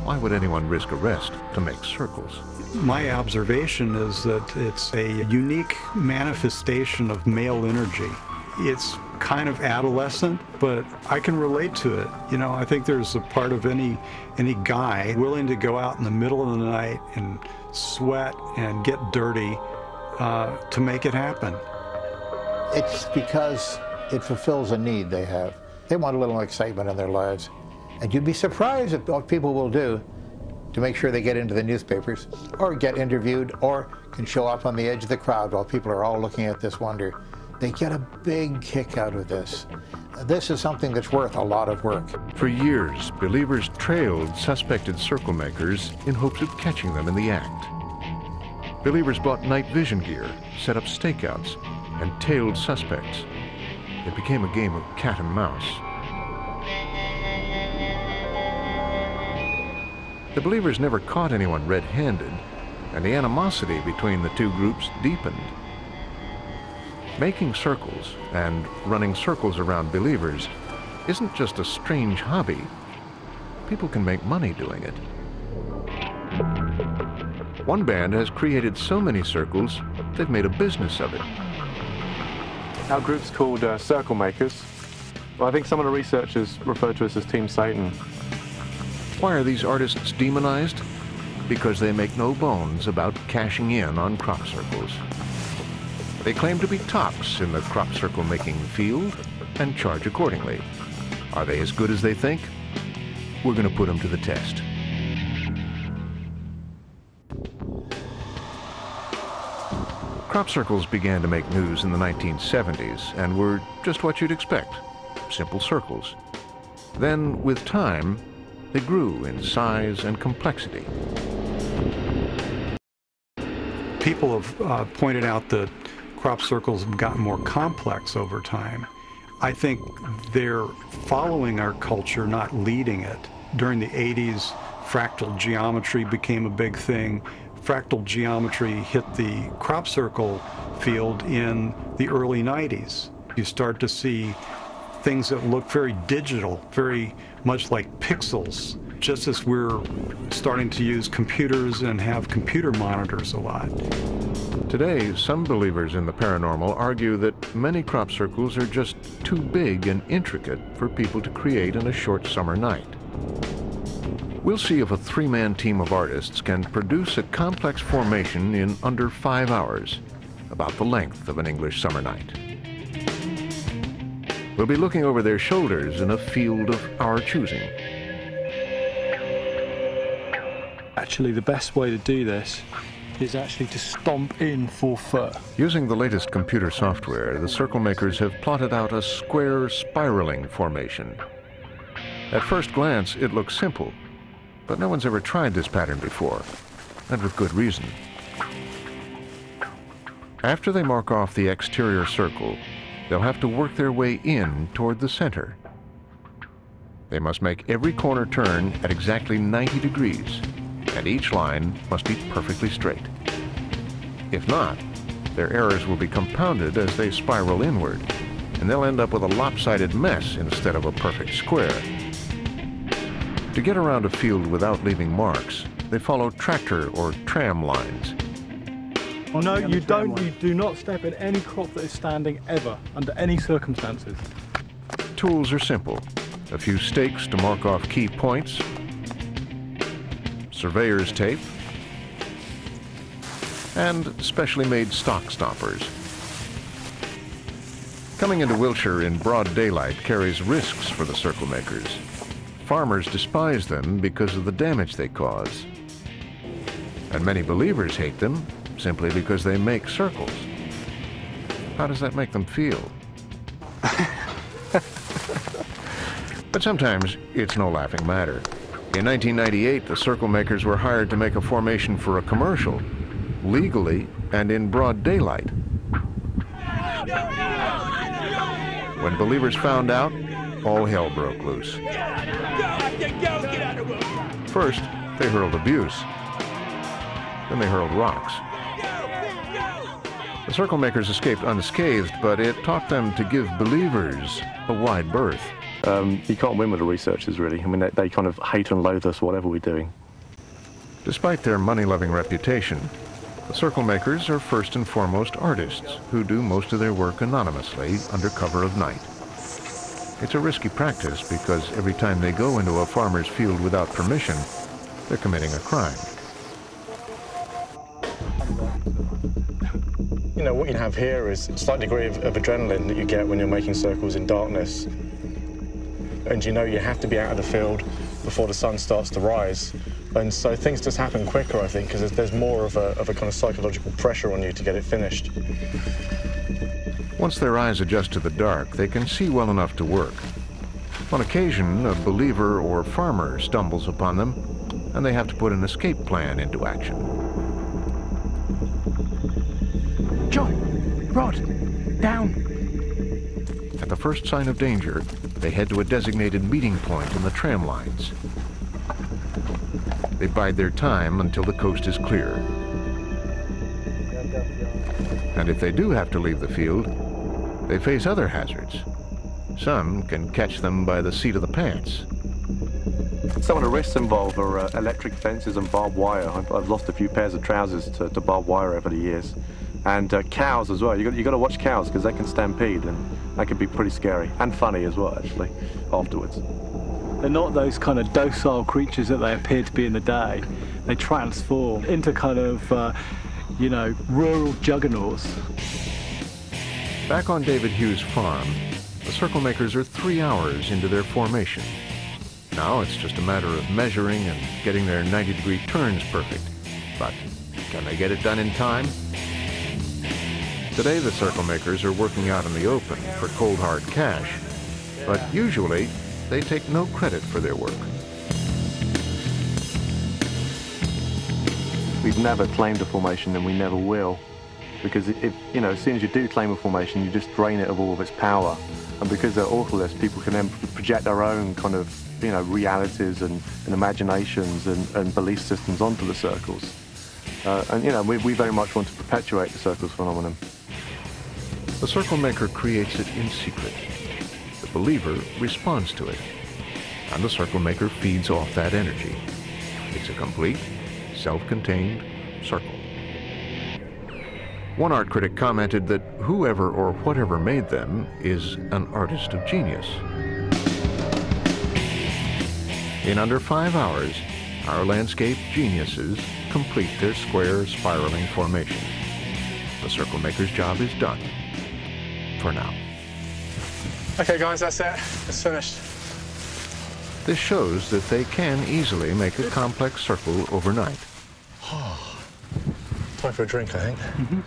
Why would anyone risk arrest to make circles? My observation is that it's a unique manifestation of male energy. It's kind of adolescent, but I can relate to it. You know, I think there's a part of any guy willing to go out in the middle of the night and sweat and get dirty to make it happen. It's because it fulfills a need they have. They want a little excitement in their lives. And you'd be surprised at what people will do to make sure they get into the newspapers or get interviewed or can show up on the edge of the crowd while people are all looking at this wonder. They get a big kick out of this. This is something that's worth a lot of work. For years, believers trailed suspected circle makers in hopes of catching them in the act. Believers bought night vision gear, set up stakeouts, and tailed suspects. It became a game of cat and mouse. The believers never caught anyone red-handed, and the animosity between the two groups deepened. Making circles and running circles around believers isn't just a strange hobby. People can make money doing it. One band has created so many circles, they've made a business of it. Our group's called Circle Makers. Well, I think some of the researchers refer to us as Team Satan. Why are these artists demonized? Because they make no bones about cashing in on crop circles. They claim to be tops in the crop circle making field and charge accordingly. Are they as good as they think? We're going to put them to the test. Crop circles began to make news in the 1970s and were just what you'd expect, simple circles. Then, with time, they grew in size and complexity. People have pointed out that crop circles have gotten more complex over time. I think they're following our culture, not leading it. During the 80s, fractal geometry became a big thing. Fractal geometry hit the crop circle field in the early 90s. You start to see things that look very digital, very much like pixels, just as we're starting to use computers and have computer monitors a lot. Today, some believers in the paranormal argue that many crop circles are just too big and intricate for people to create in a short summer night. We'll see if a three-man team of artists can produce a complex formation in under 5 hours, about the length of an English summer night. We'll be looking over their shoulders in a field of our choosing. Actually, the best way to do this is actually to stomp in 4 foot. Using the latest computer software, the circle makers have plotted out a square spiraling formation. At first glance, it looks simple, but no one's ever tried this pattern before, and with good reason. After they mark off the exterior circle, they'll have to work their way in toward the center. They must make every corner turn at exactly 90 degrees, and each line must be perfectly straight. If not, their errors will be compounded as they spiral inward, and they'll end up with a lopsided mess instead of a perfect square. To get around a field without leaving marks, they follow tractor or tram lines. Oh no, you do not step in any crop that is standing ever, under any circumstances. Tools are simple. A few stakes to mark off key points, surveyor's tape, and specially made stock stoppers. Coming into Wiltshire in broad daylight carries risks for the circle makers. Farmers despise them because of the damage they cause. And many believers hate them simply because they make circles. How does that make them feel? But sometimes it's no laughing matter. In 1998, the circle makers were hired to make a formation for a commercial, legally and in broad daylight. When believers found out, all hell broke loose. First, they hurled abuse. Then they hurled rocks. The circle makers escaped unscathed, but it taught them to give believers a wide berth. You can't win with the researchers, really. I mean, they kind of hate and loathe us, whatever we're doing. Despite their money-loving reputation, the circle makers are first and foremost artists who do most of their work anonymously under cover of night. It's a risky practice because every time they go into a farmer's field without permission, they're committing a crime. You know, what you have here is a slight degree of adrenaline that you get when you're making circles in darkness. And you know you have to be out of the field before the sun starts to rise. And so things just happen quicker, I think, because there's more of a kind of psychological pressure on you to get it finished. Once their eyes adjust to the dark, they can see well enough to work. On occasion, a believer or farmer stumbles upon them, and they have to put an escape plan into action. John, Rod, down. At the first sign of danger, they head to a designated meeting point in the tram lines. They bide their time until the coast is clear. And if they do have to leave the field, they face other hazards. Some can catch them by the seat of the pants. Some of the risks involved are electric fences and barbed wire. I've lost a few pairs of trousers to barbed wire over the years. And cows as well. You got to watch cows because they can stampede, and that can be pretty scary and funny as well, actually, afterwards. They're not those kind of docile creatures that they appear to be in the day. They transform into kind of, you know, rural juggernauts. Back on David Hughes' farm, the circle makers are 3 hours into their formation. Now it's just a matter of measuring and getting their 90-degree turns perfect. But can they get it done in time? Today, the circle makers are working out in the open for cold hard cash, but usually they take no credit for their work. We've never claimed a formation, and we never will, because if, you know, as soon as you do claim a formation, you just drain it of all of its power. And because they're authorless, people can then project their own kind of, you know, realities and imaginations and belief systems onto the circles. And, you know, we very much want to perpetuate the circles phenomenon. The circle maker creates it in secret. The believer responds to it, and the circle maker feeds off that energy. It's a complete, self-contained circle. One art critic commented that whoever or whatever made them is an artist of genius. In under 5 hours, our landscape geniuses complete their square spiraling formation. The circle maker's job is done. For now. Okay, guys, that's it. It's finished. This shows that they can easily make a complex circle overnight. Time for a drink, I think.